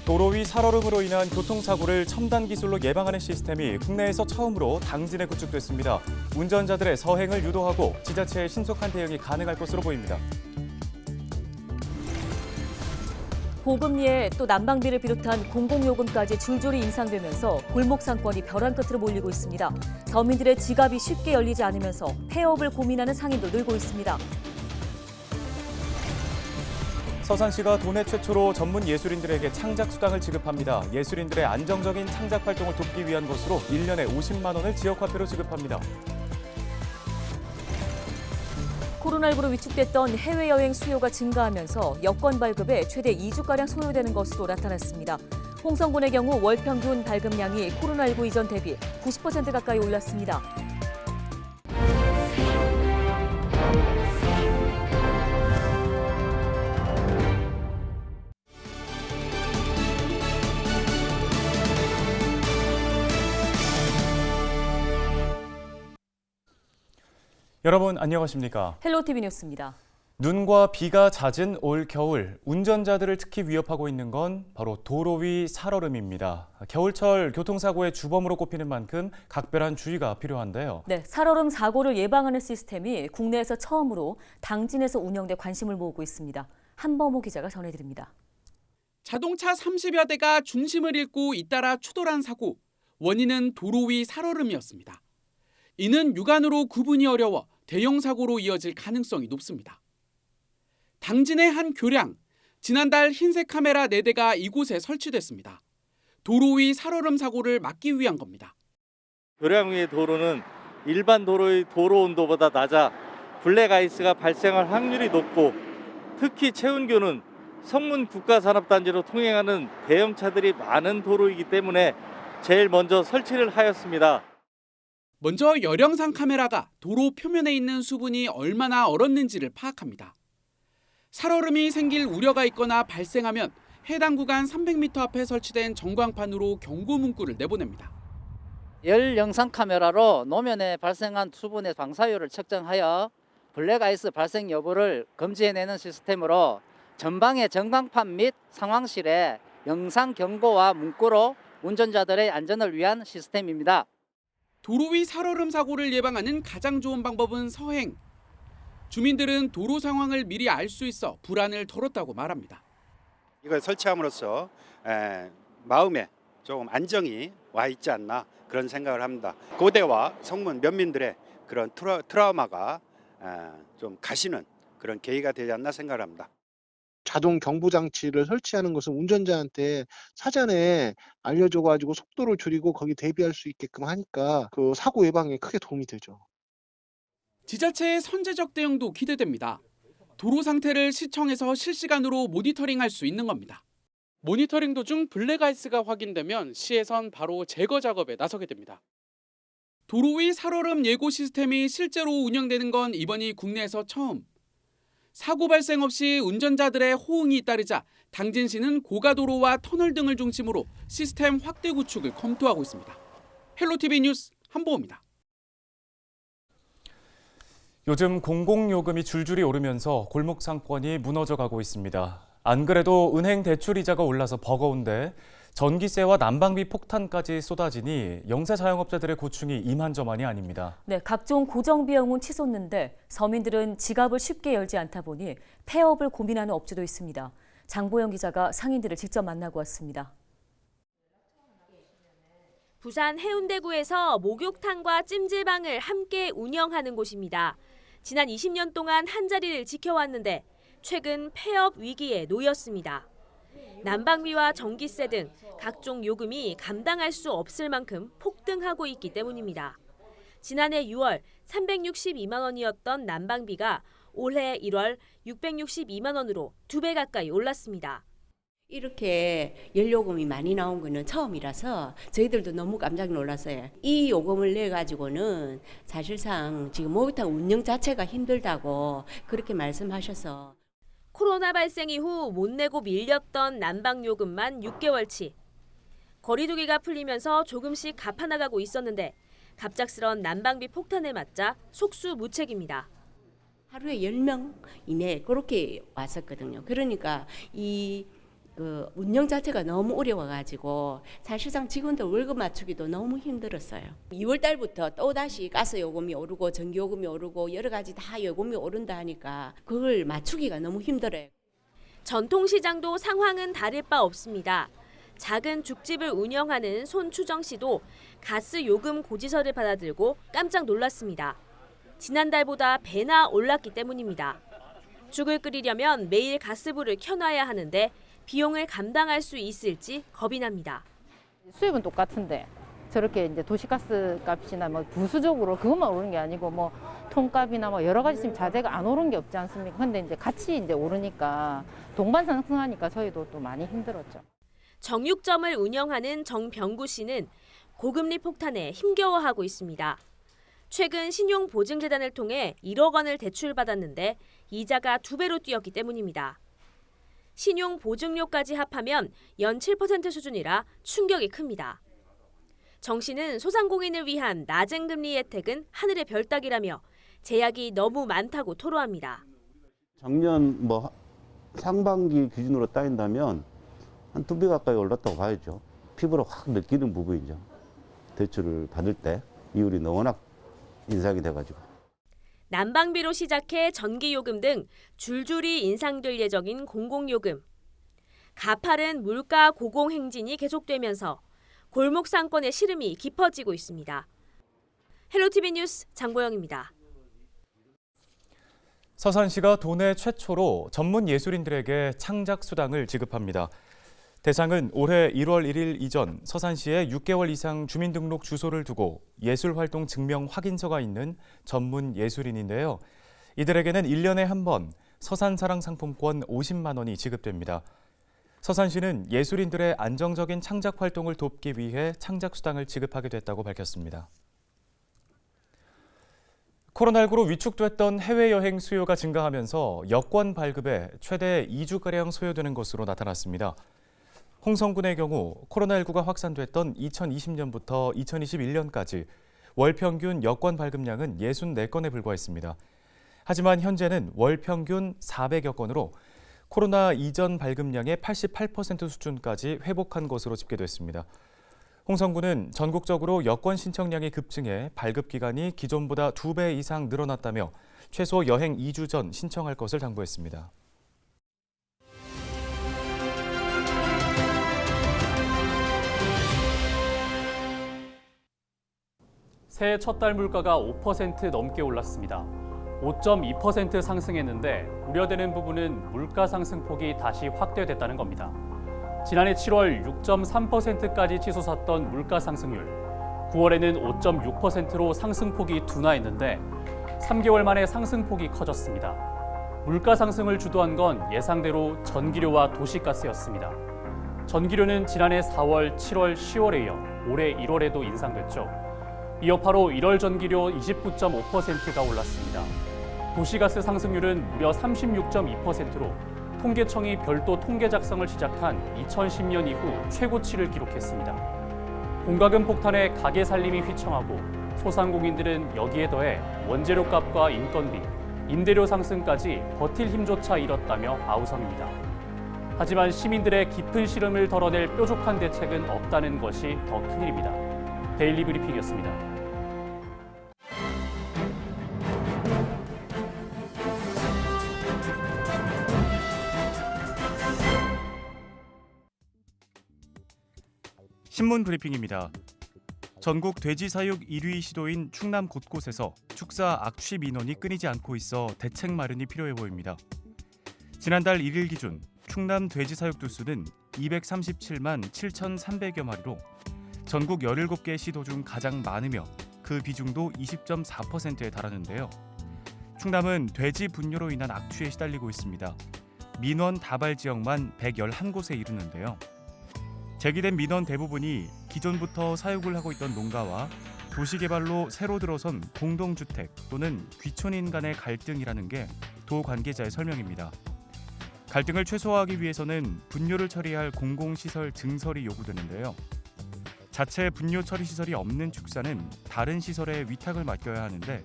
도로 위 살얼음으로 인한 교통사고를 첨단 기술로 예방하는 시스템이 국내에서 처음으로 당진에 구축됐습니다. 운전자들의 서행을 유도하고 지자체의 신속한 대응이 가능할 것으로 보입니다. 고금리에 또 난방비를 비롯한 공공요금까지 줄줄이 인상되면서 골목 상권이 벼랑 끝으로 몰리고 있습니다. 서민들의 지갑이 쉽게 열리지 않으면서 폐업을 고민하는 상인도 늘고 있습니다. 서산시가 도내 최초로 전문 예술인들에게 창작 수당을 지급합니다. 예술인들의 안정적인 창작 활동을 돕기 위한 것으로 1년에 50만 원을 지역화폐로 지급합니다. 코로나19로 위축됐던 해외여행 수요가 증가하면서 여권 발급에 최대 2주가량 소요되는 것으로 나타났습니다. 홍성군의 경우 월 평균 발급량이 코로나19 이전 대비 90% 가까이 올랐습니다. 여러분 안녕하십니까? 헬로티비 뉴스입니다. 눈과 비가 잦은 올 겨울, 운전자들을 특히 위협하고 있는 건 바로 도로 위 살얼음입니다. 겨울철 교통사고의 주범으로 꼽히는 만큼 각별한 주의가 필요한데요. 네, 살얼음 사고를 예방하는 시스템이 국내에서 처음으로 당진에서 운영돼 관심을 모으고 있습니다. 한범호 기자가 전해드립니다. 자동차 30여 대가 중심을 잃고 잇따라 추돌한 사고, 원인은 도로 위 살얼음이었습니다. 이는 육안으로 구분이 어려워 대형 사고로 이어질 가능성이 높습니다. 당진의 한 교량, 지난달 흰색 카메라 4대가 이곳에 설치됐습니다. 도로 위 살얼음 사고를 막기 위한 겁니다. 교량 위의 도로는 일반 도로의 도로 온도보다 낮아 블랙아이스가 발생할 확률이 높고, 특히 채운교는 성문 국가산업단지로 통행하는 대형차들이 많은 도로이기 때문에 제일 먼저 설치를 하였습니다. 먼저 열영상 카메라가 도로 표면에 있는 수분이 얼마나 얼었는지를 파악합니다. 살얼음이 생길 우려가 있거나 발생하면 해당 구간 300m 앞에 설치된 전광판으로 경고 문구를 내보냅니다. 열 영상 카메라로 노면에 발생한 수분의 방사율을 측정하여 블랙아이스 발생 여부를 검지해내는 시스템으로 전방의 전광판 및 상황실에 영상 경고와 문구로 운전자들의 안전을 위한 시스템입니다. 도로 위 살얼음 사고를 예방하는 가장 좋은 방법은 서행. 주민들은 도로 상황을 미리 알 수 있어 불안을 덜었다고 말합니다. 이걸 설치함으로써 마음에 조금 안정이 와 있지 않나 그런 생각을 합니다. 고대와 성문 면민들의 그런 트라우마가 좀 가시는 그런 계기가 되지 않나 생각을 합니다. 자동 경보 장치를 설치하는 것은 운전자한테 사전에 알려줘가지고 속도를 줄이고 거기 대비할 수 있게끔 하니까 그 사고 예방에 크게 도움이 되죠. 지자체의 선제적 대응도 기대됩니다. 도로 상태를 시청에서 실시간으로 모니터링할 수 있는 겁니다. 모니터링 도중 블랙아이스가 확인되면 시에선 바로 제거 작업에 나서게 됩니다. 도로 위 살얼음 예고 시스템이 실제로 운영되는 건 이번이 국내에서 처음. 사고 발생 없이 운전자들의 호응이 따르자 당진시는 고가도로와 터널 등을 중심으로 시스템 확대 구축을 검토하고 있습니다. 헬로티비 뉴스 한보호입니다. 요즘 공공요금이 줄줄이 오르면서 골목 상권이 무너져가고 있습니다. 안 그래도 은행 대출 이자가 올라서 버거운데 전기세와 난방비 폭탄까지 쏟아지니 영세 자영업자들의 고충이 이만저만이 아닙니다. 네, 각종 고정 비용은 치솟는데 서민들은 지갑을 쉽게 열지 않다 보니 폐업을 고민하는 업주도 있습니다. 장보영 기자가 상인들을 직접 만나고 왔습니다. 부산 해운대구에서 목욕탕과 찜질방을 함께 운영하는 곳입니다. 지난 20년 동안 한자리를 지켜왔는데 최근 폐업 위기에 놓였습니다. 난방비와 전기세 등 각종 요금이 감당할 수 없을 만큼 폭등하고 있기 때문입니다. 지난해 6월 362만 원이었던 난방비가 올해 1월 662만 원으로 2배 가까이 올랐습니다. 이렇게 연료금이 많이 나온 거는 처음이라서 저희들도 너무 깜짝 놀랐어요. 이 요금을 내가지고는 사실상 지금 목욕탕 운영 자체가 힘들다고 그렇게 말씀하셔서. 코로나 발생 이후 못 내고 밀렸던 난방요금만 6개월치. 거리두기가 풀리면서 조금씩 갚아나가고 있었는데 갑작스런 난방비 폭탄에 맞자 속수무책입니다. 하루에 10명 이내 그렇게 왔었거든요. 그러니까 운영 자체가 너무 어려워가지고 사실상 직원들 월급 맞추기도 너무 힘들었어요. 2월 달부터 또 다시 가스 요금이 오르고 전기 요금이 오르고 여러 가지 다 요금이 오른다 하니까 그걸 맞추기가 너무 힘들어요. 전통시장도 상황은 다를 바 없습니다. 작은 죽집을 운영하는 손추정 씨도 가스 요금 고지서를 받아들고 깜짝 놀랐습니다. 지난달보다 배나 올랐기 때문입니다. 죽을 끓이려면 매일 가스불을 켜놔야 하는데 비용을 감당할 수 있을지 겁이 납니다. 수입은 똑같은데 저렇게 이제 도시가스 값이나 뭐 부수적으로 그것만 오르는 게 아니고 뭐 통값이나 뭐 여러 가지 지금 자재가 안 오른 게 없지 않습니까? 근데 이제 같이 이제 오르니까 동반 상승하니까 저희도 또 많이 힘들었죠. 정육점을 운영하는 정병구 씨는 고금리 폭탄에 힘겨워하고 있습니다. 최근 신용보증재단을 통해 1억 원을 대출받았는데 이자가 2배로 뛰었기 때문입니다. 신용보증료까지 합하면 연 7% 수준이라 충격이 큽니다. 정 씨는 소상공인을 위한 낮은 금리 혜택은 하늘의 별 따기라며 제약이 너무 많다고 토로합니다. 작년 상반기 기준으로 따진다면 한 2배 가까이 올랐다고 봐야죠. 피부로 확 느끼는 부분이죠. 대출을 받을 때 이율이 워낙 인상이 돼가지고. 난방비로 시작해 전기요금 등 줄줄이 인상될 예정인 공공요금. 가파른 물가 고공행진이 계속되면서 골목 상권의 시름이 깊어지고 있습니다. 헬로티비 뉴스 장보영입니다. 서산시가 도내 최초로 전문 예술인들에게 창작수당을 지급합니다. 대상은 올해 1월 1일 이전 서산시에 6개월 이상 주민등록 주소를 두고 예술활동 증명 확인서가 있는 전문 예술인인데요. 이들에게는 1년에 한 번 서산사랑 상품권 50만 원이 지급됩니다. 서산시는 예술인들의 안정적인 창작 활동을 돕기 위해 창작수당을 지급하게 됐다고 밝혔습니다. 코로나19로 위축됐던 해외여행 수요가 증가하면서 여권 발급에 최대 2주가량 소요되는 것으로 나타났습니다. 홍성군의 경우 코로나19가 확산됐던 2020년부터 2021년까지 월 평균 여권 발급량은 64건에 불과했습니다. 하지만 현재는 월 평균 400여 건으로 코로나 이전 발급량의 88% 수준까지 회복한 것으로 집계됐습니다. 홍성군은 전국적으로 여권 신청량이 급증해 발급 기간이 기존보다 2배 이상 늘어났다며 최소 여행 2주 전 신청할 것을 당부했습니다. 새해 첫 달 물가가 5% 넘게 올랐습니다. 5.2% 상승했는데 우려되는 부분은 물가 상승폭이 다시 확대됐다는 겁니다. 지난해 7월 6.3%까지 치솟았던 물가 상승률, 9월에는 5.6%로 상승폭이 둔화했는데 3개월 만에 상승폭이 커졌습니다. 물가 상승을 주도한 건 예상대로 전기료와 도시가스였습니다. 전기료는 지난해 4월, 7월, 10월에 이어 올해 1월에도 인상됐죠. 이 여파로 1월 전기료 29.5%가 올랐습니다. 도시가스 상승률은 무려 36.2%로 통계청이 별도 통계 작성을 시작한 2010년 이후 최고치를 기록했습니다. 공과금 폭탄에 가게 살림이 휘청하고 소상공인들은 여기에 더해 원재료값과 인건비, 임대료 상승까지 버틸 힘조차 잃었다며 아우성입니다. 하지만 시민들의 깊은 시름을 덜어낼 뾰족한 대책은 없다는 것이 더 큰일입니다. 데일리 브리핑이었습니다. 신문 브리핑입니다. 전국 돼지 사육 1위 시도인 충남 곳곳에서 축사 악취 민원이 끊이지 않고 있어 대책 마련이 필요해 보입니다. 지난달 1일 기준 충남 돼지 사육 두수는 237만 7,300여 마리로 전국 17개 시도 중 가장 많으며 그 비중도 20.4%에 달하는데요. 충남은 돼지 분뇨로 인한 악취에 시달리고 있습니다. 민원 다발 지역만 111곳에 이르는데요. 제기된 민원 대부분이 기존부터 사육을 하고 있던 농가와 도시개발로 새로 들어선 공동주택 또는 귀촌인 간의 갈등이라는 게 도 관계자의 설명입니다. 갈등을 최소화하기 위해서는 분뇨를 처리할 공공시설 증설이 요구되는데요. 자체 분뇨 처리 시설이 없는 축사는 다른 시설에 위탁을 맡겨야 하는데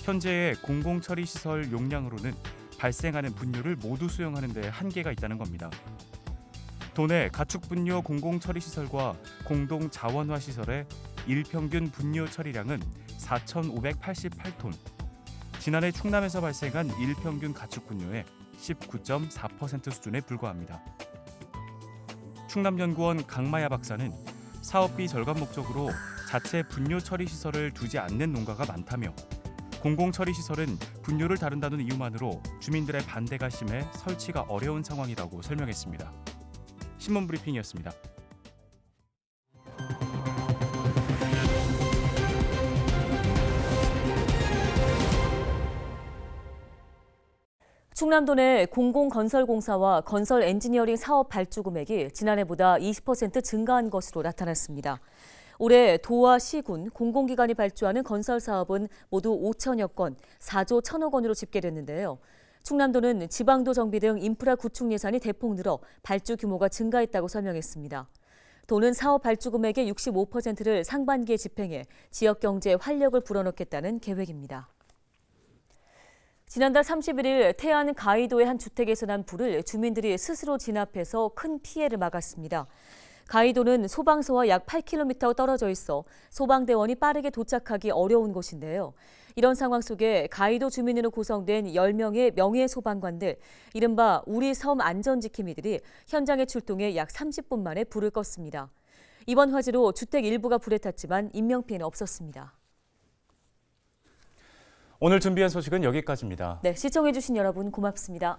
현재의 공공처리시설 용량으로는 발생하는 분뇨를 모두 수용하는 데 한계가 있다는 겁니다. 도내 가축분뇨 공공처리시설과 공동자원화시설의 일평균 분뇨 처리량은 4,588톤. 지난해 충남에서 발생한 일평균 가축분뇨의 19.4% 수준에 불과합니다. 충남연구원 강마야 박사는 사업비 절감 목적으로 자체 분뇨 처리 시설을 두지 않는 농가가 많다며 공공처리시설은 분뇨를 다룬다는 이유만으로 주민들의 반대가 심해 설치가 어려운 상황이라고 설명했습니다. 신문브리핑이었습니다. 충남도 내 공공건설공사와 건설 엔지니어링 사업 발주 금액이 지난해보다 20% 증가한 것으로 나타났습니다. 올해 도와 시군, 공공기관이 발주하는 건설 사업은 모두 5천여 건, 4조 1천억 원으로 집계됐는데요. 충남도는 지방도 정비 등 인프라 구축 예산이 대폭 늘어 발주 규모가 증가했다고 설명했습니다. 도는 사업 발주 금액의 65%를 상반기에 집행해 지역 경제에 활력을 불어넣겠다는 계획입니다. 지난달 31일 태안 가이도의 한 주택에서 난 불을 주민들이 스스로 진압해서 큰 피해를 막았습니다. 가이도는 소방서와 약 8km 떨어져 있어 소방대원이 빠르게 도착하기 어려운 곳인데요. 이런 상황 속에 가이도 주민으로 구성된 10명의 명예소방관들, 이른바 우리 섬 안전지킴이들이 현장에 출동해 약 30분 만에 불을 껐습니다. 이번 화재로 주택 일부가 불에 탔지만 인명피해는 없었습니다. 오늘 준비한 소식은 여기까지입니다. 네, 시청해주신 여러분 고맙습니다.